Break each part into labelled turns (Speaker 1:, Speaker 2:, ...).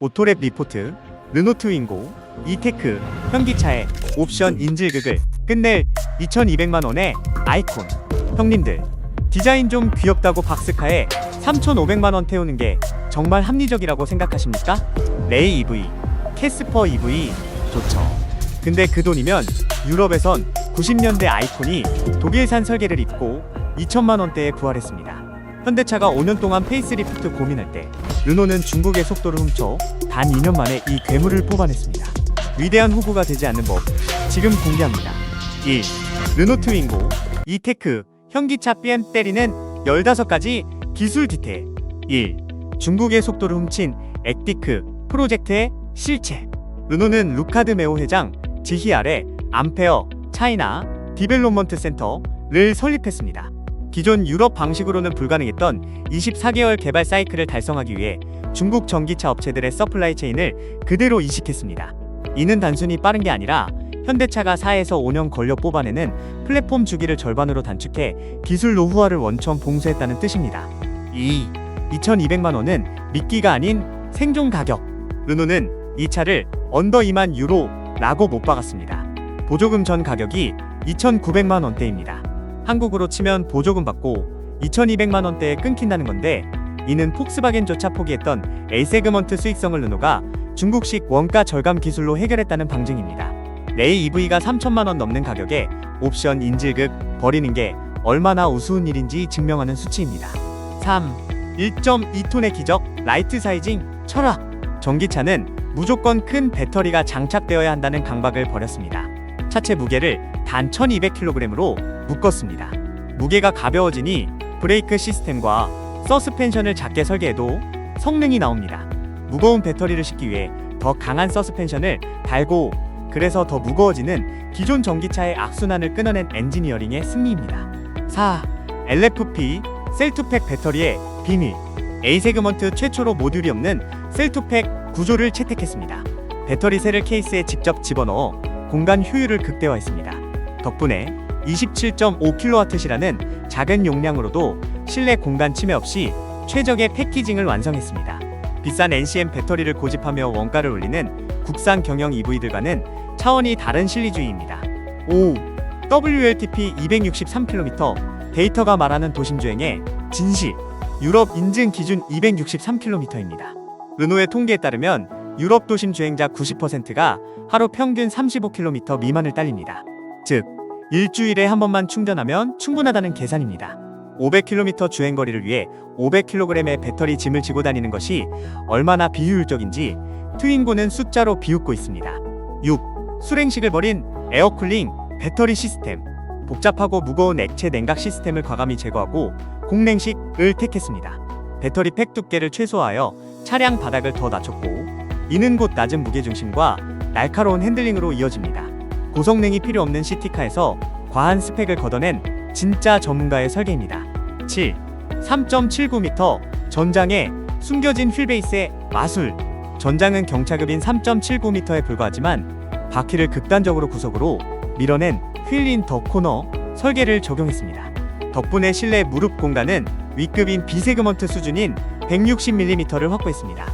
Speaker 1: 오토랩 리포트, 르노 트윙고, 이테크, 현기차의 옵션 인질극을 끝낼 2200만원의 아이콘. 형님들, 디자인 좀 귀엽다고 박스카에 3500만원 태우는 게 정말 합리적이라고 생각하십니까? 레이 EV, 캐스퍼 EV 좋죠. 근데 그 돈이면 유럽에선 90년대 아이콘이 독일산 설계를 입고 2000만원대에 부활했습니다. 현대차가 5년 동안 페이스리프트 고민할 때 르노는 중국의 속도를 훔쳐 단 2년 만에 이 괴물을 뽑아냈습니다. 위대한 호구가 되지 않는 법, 지금 공개합니다. 1. 르노 트윙고, 이테크, 현기차 뺨 때리는 15가지 기술 디테일. 1. 중국의 속도를 훔친 액티크 프로젝트의 실체. 르노는 루카드 메오 회장 지휘 아래 암페어 차이나 디벨롭먼트 센터를 설립했습니다. 기존 유럽 방식으로는 불가능했던 24개월 개발 사이클을 달성하기 위해 중국 전기차 업체들의 서플라이 체인을 그대로 이식했습니다. 이는 단순히 빠른 게 아니라 현대차가 4에서 5년 걸려 뽑아내는 플랫폼 주기를 절반으로 단축해 기술 노후화를 원천 봉쇄했다는 뜻입니다. 2. 2200만원은 미끼가 아닌 생존 가격. 르노는 이 차를 언더 2만 유로라고 못 박았습니다. 보조금 전 가격이 2900만원대입니다. 한국으로 치면 보조금 받고 2200만원대에 끊긴다는 건데, 이는 폭스바겐조차 포기했던 A세그먼트 수익성을 르노가 중국식 원가 절감 기술로 해결했다는 방증입니다. 레이 EV가 3000만원 넘는 가격에 옵션 인질극 버리는 게 얼마나 우스운 일인지 증명하는 수치입니다. 3. 1.2톤의 기적 라이트 사이징 철학. 전기차는 무조건 큰 배터리가 장착되어야 한다는 강박을 버렸습니다. 차체 무게를 단 1200kg으로 묶었습니다. 무게가 가벼워지니 브레이크 시스템과 서스펜션을 작게 설계해도 성능이 나옵니다. 무거운 배터리를 싣기 위해 더 강한 서스펜션을 달고, 그래서 더 무거워지는 기존 전기차의 악순환을 끊어낸 엔지니어링의 승리입니다. 4. LFP 셀투팩 배터리의 비밀. A세그먼트 최초로 모듈이 없는 셀투팩 구조를 채택했습니다. 배터리 셀을 케이스에 직접 집어넣어 공간 효율을 극대화했습니다. 덕분에 27.5kWh라는 작은 용량으로도 실내 공간 침해 없이 최적의 패키징을 완성했습니다. 비싼 NCM 배터리를 고집하며 원가를 올리는 국산 경영 EV들과는 차원이 다른 실리주의입니다. 5. WLTP 263km. 데이터가 말하는 도심주행의 진실. 유럽 인증 기준 263km입니다. 르노의 통계에 따르면 유럽 도심 주행자 90%가 하루 평균 35km 미만을 달립니다. 즉, 일주일에 한 번만 충전하면 충분하다는 계산입니다. 500km 주행거리를 위해 500kg의 배터리 짐을 지고 다니는 것이 얼마나 비효율적인지 트윙고는 숫자로 비웃고 있습니다. 6. 수랭식을 벌인 에어쿨링 배터리 시스템. 복잡하고 무거운 액체 냉각 시스템을 과감히 제거하고 공냉식을 택했습니다. 배터리 팩 두께를 최소화하여 차량 바닥을 더 낮췄고, 이는 곧 낮은 무게중심과 날카로운 핸들링으로 이어집니다. 고성능이 필요 없는 시티카에서 과한 스펙을 걷어낸 진짜 전문가의 설계입니다. 7. 3.79m 전장에 숨겨진 휠베이스의 마술. 전장은 경차급인 3.79m에 불과하지만 바퀴를 극단적으로 구석으로 밀어낸 휠인 더 코너 설계를 적용했습니다. 덕분에 실내 무릎 공간은 위급인 B세그먼트 수준인 160mm를 확보했습니다.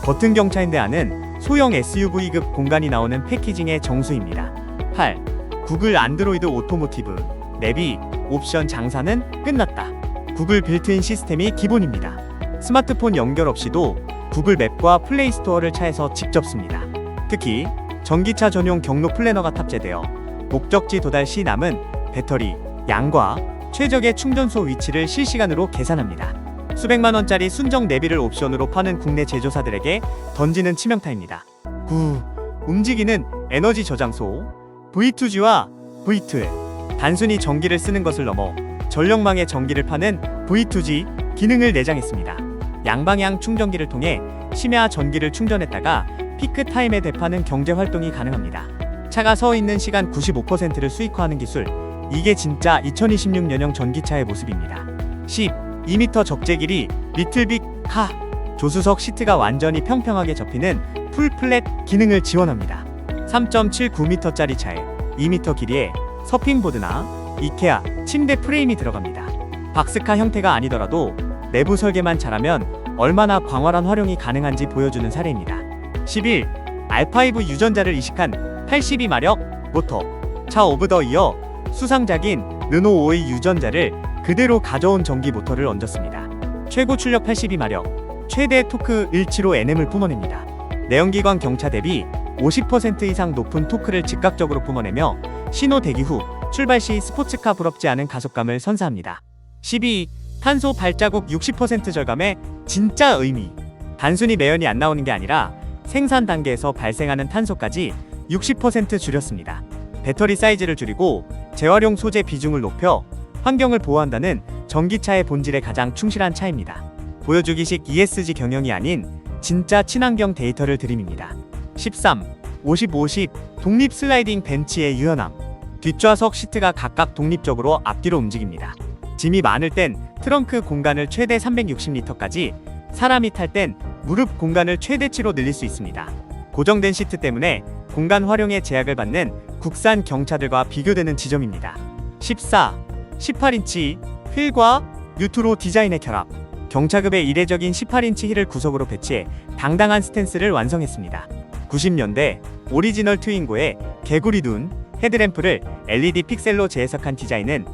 Speaker 1: 겉은 경차인데 안은 소형 SUV급 공간이 나오는 패키징의 정수입니다. 8. 구글 안드로이드 오토모티브 내비 옵션 장사는 끝났다. 구글 빌트인 시스템이 기본입니다. 스마트폰 연결 없이도 구글 맵과 플레이 스토어를 차에서 직접 씁니다. 특히 전기차 전용 경로 플래너가 탑재되어 목적지 도달 시 남은 배터리 양과 최적의 충전소 위치를 실시간으로 계산합니다. 수백만원짜리 순정 내비를 옵션으로 파는 국내 제조사들에게 던지는 치명타입니다. 9. 움직이는 에너지 저장소 V2G와 V2L. 단순히 전기를 쓰는 것을 넘어 전력망에 전기를 파는 V2G 기능을 내장했습니다. 양방향 충전기를 통해 심야 전기를 충전했다가 피크 타임에 대파는 경제 활동이 가능합니다. 차가 서 있는 시간 95%를 수익화하는 기술. 이게 진짜 2026년형 전기차의 모습입니다. 10. 2m 적재 길이 리틀빅 카. 조수석 시트가 완전히 평평하게 접히는 풀 플랫 기능을 지원합니다. 3.79m짜리 차에 2m 길이의 서핑보드나 이케아 침대 프레임이 들어갑니다. 박스카 형태가 아니더라도 내부 설계만 잘하면 얼마나 광활한 활용이 가능한지 보여주는 사례입니다. 11. 알파5 유전자를 이식한 82마력 모터. 차 오브 더 이어 수상작인 르노 5의 유전자를 그대로 가져온 전기 모터를 얹었습니다. 최고 출력 82마력, 최대 토크 175Nm을 뿜어냅니다. 내연기관 경차 대비 50% 이상 높은 토크를 즉각적으로 뿜어내며 신호 대기 후 출발 시 스포츠카 부럽지 않은 가속감을 선사합니다. 12. 탄소 발자국 60% 절감의 진짜 의미. 단순히 매연이 안 나오는 게 아니라 생산 단계에서 발생하는 탄소까지 60% 줄였습니다. 배터리 사이즈를 줄이고 재활용 소재 비중을 높여 환경을 보호한다는 전기차의 본질에 가장 충실한 차입니다. 보여주기식 ESG 경영이 아닌 진짜 친환경 데이터를 드림입니다. 13. 50-50 독립 슬라이딩 벤치의 유연함. 뒷좌석 시트가 각각 독립적으로 앞뒤로 움직입니다. 짐이 많을 땐 트렁크 공간을 최대 360리터까지, 사람이 탈 땐 무릎 공간을 최대치로 늘릴 수 있습니다. 고정된 시트 때문에 공간 활용에 제약을 받는 국산 경차들과 비교되는 지점입니다. 14. 18인치 휠과 뉴트로 디자인의 결합. 경차급의 이례적인 18인치 휠을 구석으로 배치해 당당한 스탠스를 완성했습니다. 90년대 오리지널 트윙고의 개구리 둔 헤드램프를 LED 픽셀로 재해석한 디자인은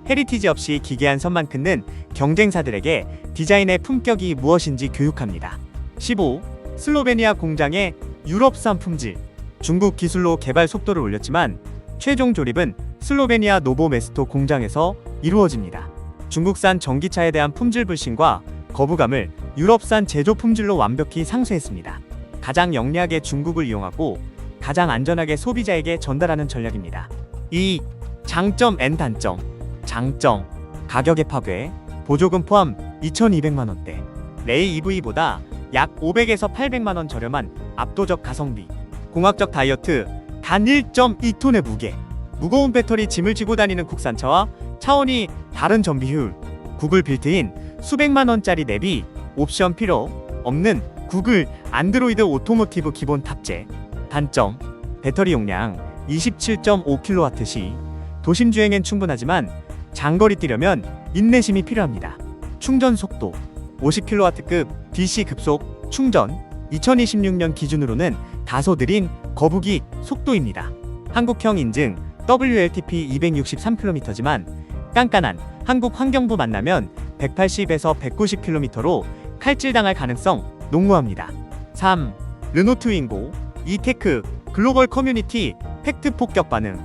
Speaker 1: 헤리티지 없이 기괴한 선만 끊는 경쟁사들에게 디자인의 품격이 무엇인지 교육합니다. 15. 슬로베니아 공장의 유럽산 품질. 중국 기술로 개발 속도를 올렸지만 최종 조립은 슬로베니아 노보메스토 공장에서 이루어집니다. 중국산 전기차에 대한 품질 불신과 거부감을 유럽산 제조 품질로 완벽히 상쇄했습니다. 가장 영리하게 중국을 이용하고 가장 안전하게 소비자에게 전달하는 전략입니다. 2. 장점 N 단점. 장점. 가격의 파괴. 보조금 포함 2,200만원대. 레이 EV보다 약 500에서 800만원 저렴한 압도적 가성비. 공학적 다이어트. 단 1.2톤의 무게. 무거운 배터리 짐을 지고 다니는 국산차와 차원이 다른 전비 효율. 구글 빌트인 수백만원짜리 내비 옵션 필요 없는 구글 안드로이드 오토모티브 기본 탑재. 단점. 배터리 용량 27.5kWh. 도심 주행엔 충분하지만 장거리 뛰려면 인내심이 필요합니다. 충전 속도 50kW급 DC 급속 충전. 2026년 기준으로는 다소 느린 거북이 속도입니다. 한국형 인증 WLTP 263km지만 깐깐한 한국 환경부 만나면 180에서 190km로 칼질당할 가능성 농후합니다. 3. 르노 트윙고 이테크 글로벌 커뮤니티 팩트 폭격 반응.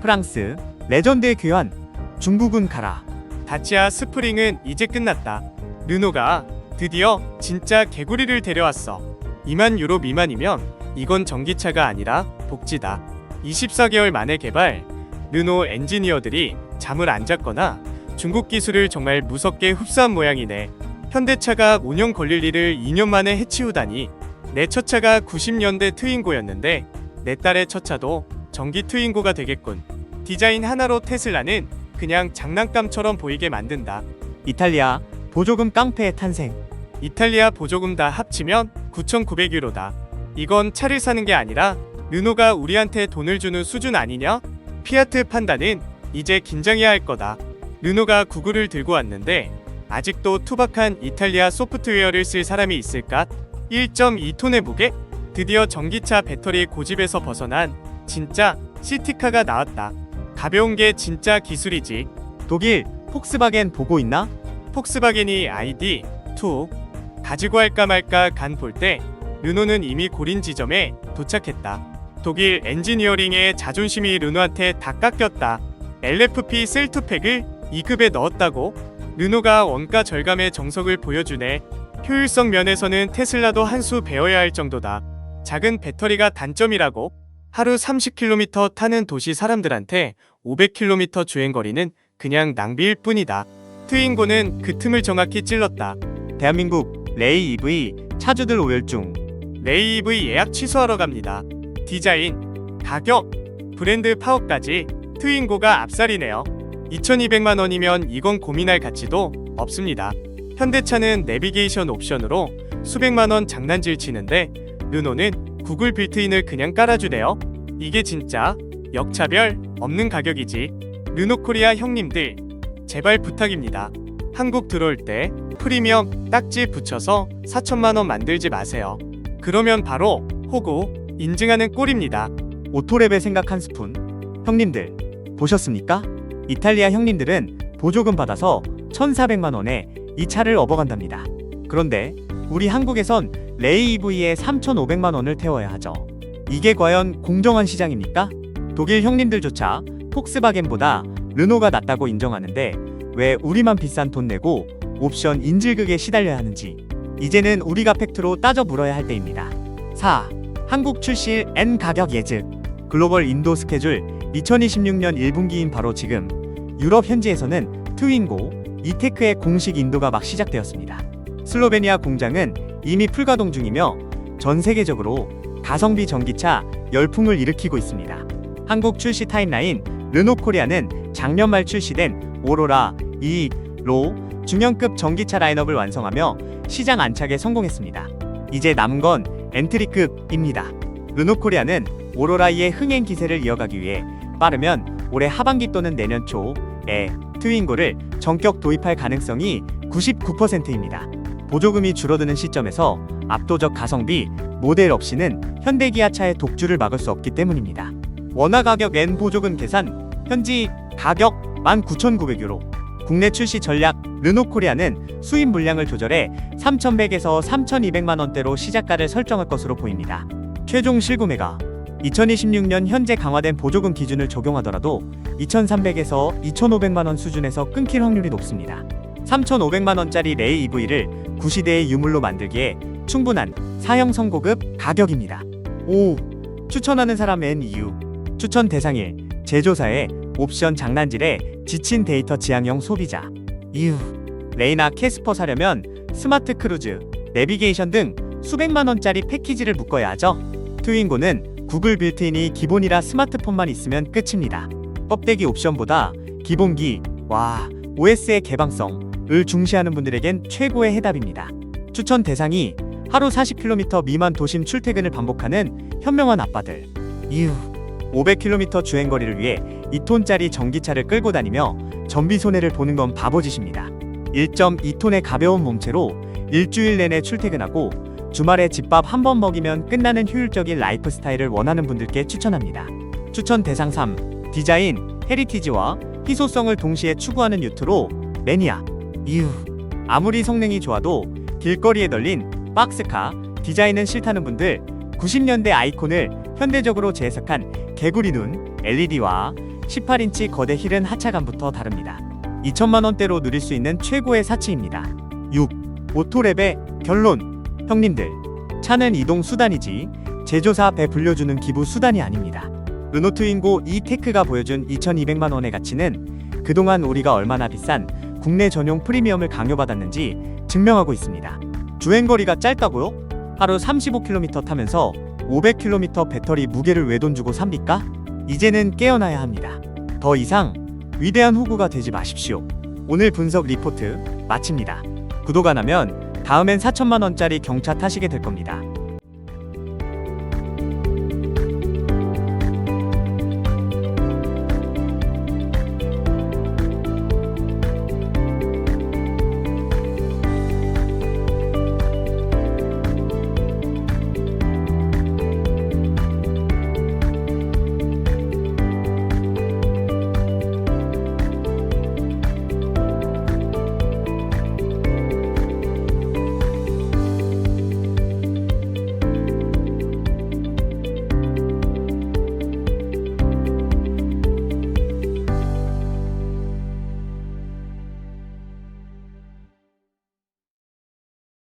Speaker 1: 프랑스 레전드의 귀환. 중국은 가라.
Speaker 2: 다치아 스프링은 이제 끝났다. 르노가 드디어 진짜 개구리를 데려왔어. 2만 유로 미만이면 이건 전기차가 아니라 복지다. 24개월 만에 개발. 르노 엔지니어들이 잠을 안 잤거나 중국 기술을 정말 무섭게 흡수한 모양이네. 현대차가 5년 걸릴 일을 2년 만에 해치우다니. 내 첫 차가 90년대 트윙고였는데 내 딸의 첫 차도 전기 트윙고가 되겠군. 디자인 하나로 테슬라는 그냥 장난감처럼 보이게 만든다.
Speaker 1: 이탈리아 보조금 깡패의 탄생.
Speaker 2: 이탈리아 보조금 다 합치면 9,900유로다. 이건 차를 사는 게 아니라 르노가 우리한테 돈을 주는 수준 아니냐? 피아트 판다는 이제 긴장해야 할 거다. 르노가 구글을 들고 왔는데 아직도 투박한 이탈리아 소프트웨어를 쓸 사람이 있을까? 1.2톤의 무게? 드디어 전기차 배터리 고집에서 벗어난 진짜 시티카가 나왔다. 가벼운 게 진짜 기술이지.
Speaker 1: 독일 폭스바겐 보고 있나?
Speaker 2: 폭스바겐이 ID2 가지고 할까 말까 간 볼 때 르노는 이미 고린 지점에 도착했다. 독일 엔지니어링의 자존심이 르노한테 다 깎였다. LFP 셀2팩을 2급에 넣었다고? 르노가 원가 절감의 정석을 보여주네. 효율성 면에서는 테슬라도 한 수 배워야 할 정도다. 작은 배터리가 단점이라고? 하루 30km 타는 도시 사람들한테 500km 주행거리는 그냥 낭비일 뿐이다. 트윙고는 그 틈을 정확히 찔렀다.
Speaker 1: 대한민국 레이 EV 차주들 오열중.
Speaker 2: 레이 EV 예약 취소하러 갑니다. 디자인, 가격, 브랜드 파워까지 트윙고가 앞살이네요. 2,200만원이면 이건 고민할 가치도 없습니다. 현대차는 내비게이션 옵션으로 수백만원 장난질 치는데 르노는 구글 빌트인을 그냥 깔아주네요. 이게 진짜 역차별 없는 가격이지. 르노코리아 형님들 제발 부탁입니다. 한국 들어올 때 프리미엄 딱지 붙여서 4천만원 만들지 마세요. 그러면 바로 호고 인증하는 꼴입니다.
Speaker 1: 오토랩의 생각 한 스푼. 형님들 보셨습니까? 이탈리아 형님들은 보조금 받아서 1,400만 원에 이 차를 업어간답니다. 그런데 우리 한국에선 레이 EV에 3,500만 원을 태워야 하죠. 이게 과연 공정한 시장입니까? 독일 형님들조차 폭스바겐보다 르노가 낫다고 인정하는데 왜 우리만 비싼 돈 내고 옵션 인질극에 시달려야 하는지 이제는 우리가 팩트로 따져 물어야 할 때입니다. 4. 한국 출시 N 가격 예측. 글로벌 인도 스케줄 2026년 1분기인 바로 지금 유럽 현지에서는 트윈고 이테크의 공식 인도가 막 시작되었습니다. 슬로베니아 공장은 이미 풀가동 중이며 전 세계적으로 가성비 전기차 열풍을 일으키고 있습니다. 한국 출시 타임라인 르노 코리아는 작년 말 출시된 오로라 2로 중형급 전기차 라인업을 완성하며 시장 안착에 성공했습니다. 이제 남은 건 엔트리급입니다. 르노 코리아는 오로라 2의 흥행 기세를 이어가기 위해 빠르면 올해 하반기 또는 내년 초에 트윈고를 전격 도입할 가능성이 99%입니다. 보조금이 줄어드는 시점에서 압도적 가성비 모델 없이는 현대기아차의 독주를 막을 수 없기 때문입니다. 원화 가격 N 보조금 계산 현지 가격 19,900유로. 국내 출시 전략 르노 코리아는 수입 물량을 조절해 3,100에서 3,200만 원대로 시작가를 설정할 것으로 보입니다. 최종 실구매가 2026년 현재 강화된 보조금 기준을 적용하더라도 2,300에서 2,500만 원 수준에서 끊길 확률이 높습니다. 3,500만 원짜리 레이 EV를 구시대의 유물로 만들기에 충분한 사형 선고급 가격입니다. 5. 추천하는 사람엔 이유. 추천 대상일 제조사의 옵션 장난질에 지친 데이터 지향형 소비자. 이유. 레이나 캐스퍼 사려면 스마트 크루즈, 내비게이션 등 수백만 원짜리 패키지를 묶어야 하죠. 트윈고는 구글 빌트인이 기본이라 스마트폰만 있으면 끝입니다. 껍데기 옵션보다 기본기와 OS의 개방성을 중시하는 분들에겐 최고의 해답입니다. 추천 대상이 하루 40km 미만 도심 출퇴근을 반복하는 현명한 아빠들. 이유. 500km 주행거리를 위해 2톤짜리 전기차를 끌고 다니며 전비 손해를 보는 건 바보짓입니다. 1.2톤의 가벼운 몸체로 일주일 내내 출퇴근하고 주말에 집밥 한 번 먹이면 끝나는 효율적인 라이프 스타일을 원하는 분들께 추천합니다. 추천 대상 3. 디자인, 헤리티지와 희소성을 동시에 추구하는 유투로 매니아. 이유. 아무리 성능이 좋아도 길거리에 널린 박스카 디자인은 싫다는 분들, 90년대 아이콘을 현대적으로 재해석한 개구리 눈, LED와 18인치 거대 힐은 하차감부터 다릅니다. 2천만 원대로 누릴 수 있는 최고의 사치입니다. 6. 오토랩의 결론. 형님들, 차는 이동 수단이지 제조사 앞에 불려주는 기부 수단이 아닙니다. 르노 트윈고 이테크가 보여준 2,200만 원의 가치는 그동안 우리가 얼마나 비싼 국내 전용 프리미엄을 강요받았는지 증명하고 있습니다. 주행거리가 짧다고요? 하루 35km 타면서 500km 배터리 무게를 왜 돈 주고 삽니까? 이제는 깨어나야 합니다. 더 이상 위대한 호구가 되지 마십시오. 오늘 분석 리포트 마칩니다. 구독 안 하면 다음엔 4천만 원짜리 경차 타시게 될 겁니다.